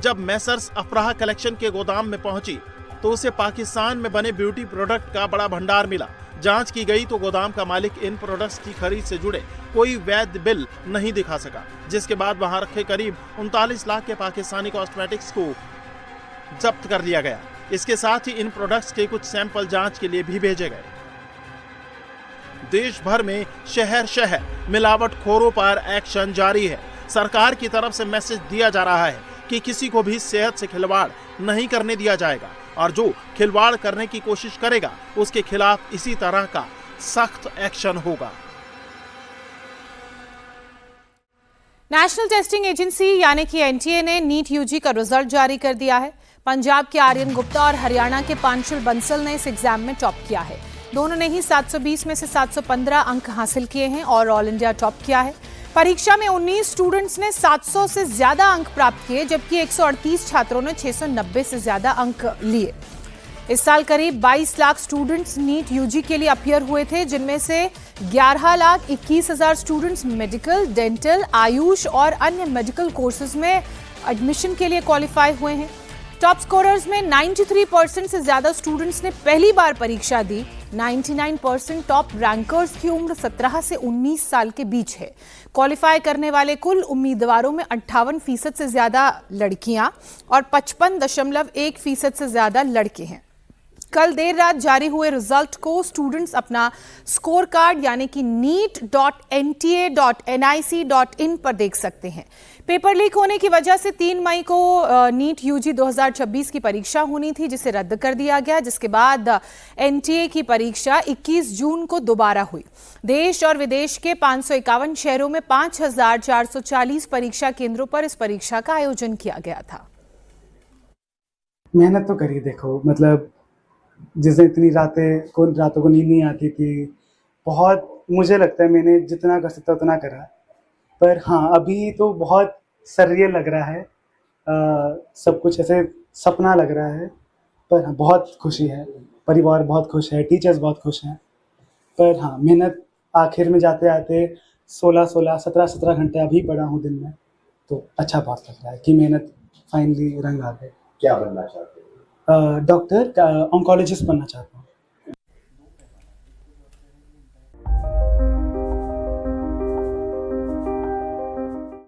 जब मैसर्स अफराह कलेक्शन के गोदाम में पहुंची तो उसे पाकिस्तान में बने ब्यूटी प्रोडक्ट का बड़ा भंडार मिला। जांच की गई तो गोदाम का मालिक इन प्रोडक्ट्स की खरीद से जुड़े कोई वैध बिल नहीं दिखा सका, जिसके बाद वहां रखे करीब 39 लाख के पाकिस्तानी कॉस्मेटिक्स को जब्त कर लिया गया। इसके साथ ही इन प्रोडक्ट्स के कुछ सैंपल जांच के लिए भी भेजे गए। देश भर में शहर शहर मिलावटखोरों पर एक्शन जारी है। सरकार की तरफ से मैसेज दिया जा रहा है कि किसी को भी सेहत से खिलवाड़ नहीं करने दिया जाएगा और जो खिलवाड़ करने की कोशिश करेगा उसके खिलाफ इसी तरह का सख्त एक्शन होगा। नेशनल टेस्टिंग एजेंसी यानी कि एनटीए ने नीट यूजी का रिजल्ट जारी कर दिया है। पंजाब के आर्यन गुप्ता और हरियाणा के पांशुल बंसल ने इस एग्जाम में टॉप किया है। दोनों ने ही 720 में से 715 अंक हासिल किए हैं और ऑल इंडिया टॉप किया है। परीक्षा में 19 स्टूडेंट्स ने 700 से ज्यादा अंक प्राप्त किए, जबकि 138 छात्रों ने 690 से ज्यादा अंक लिए। इस साल करीब 22 लाख स्टूडेंट्स नीट यूजी के लिए अपीयर हुए थे, जिनमें से 11,21,000 स्टूडेंट्स मेडिकल, डेंटल, आयुष और अन्य मेडिकल कोर्सेज में एडमिशन के लिए क्वालिफाई हुए हैं। टॉप स्कोरर्स में 93% से ज्यादा स्टूडेंट्स ने पहली बार परीक्षा दी। 99% टॉप रैंकर्स की उम्र 17 से 19 साल के बीच है। क्वालिफाई करने वाले कुल उम्मीदवारों में 58% से ज्यादा लड़कियां और 55.1% से ज्यादा लड़के हैं। कल देर रात जारी हुए रिजल्ट को स्टूडेंट्स अपना स्कोर कार्ड यानी कि neet.nta.nic.in पर देख सकते हैं। पेपर लीक होने की वजह से 3 मई को नीट यूजी 2026 की परीक्षा होनी थी, जिसे रद्द कर दिया गया, जिसके बाद एनटीए की परीक्षा 21 जून को दोबारा हुई। देश और विदेश के 551 शहरों में 5440 परीक्षा केंद्रों पर इस परीक्षा का आयोजन किया गया था। मेहनत तो करी, देखो मतलब जिसने इतनी रातों को नींद नहीं आती थी, बहुत मुझे लगता है मैंने जितना कर सकता उतना करा। पर हाँ, अभी तो बहुत सर्रियल लग रहा है, सब कुछ ऐसे सपना लग रहा है। पर हाँ, बहुत खुशी है, परिवार बहुत खुश है, टीचर्स बहुत खुश हैं। पर हाँ, मेहनत आखिर में जाते आते 17 घंटे अभी पढ़ा हूँ दिन में, तो अच्छा बहुत लग रहा है कि मेहनत फाइनली रंग आ गए। क्या बनना चाहते हो? डॉक्टर, ऑन्कोलॉजिस्ट बनना चाहता हूँ।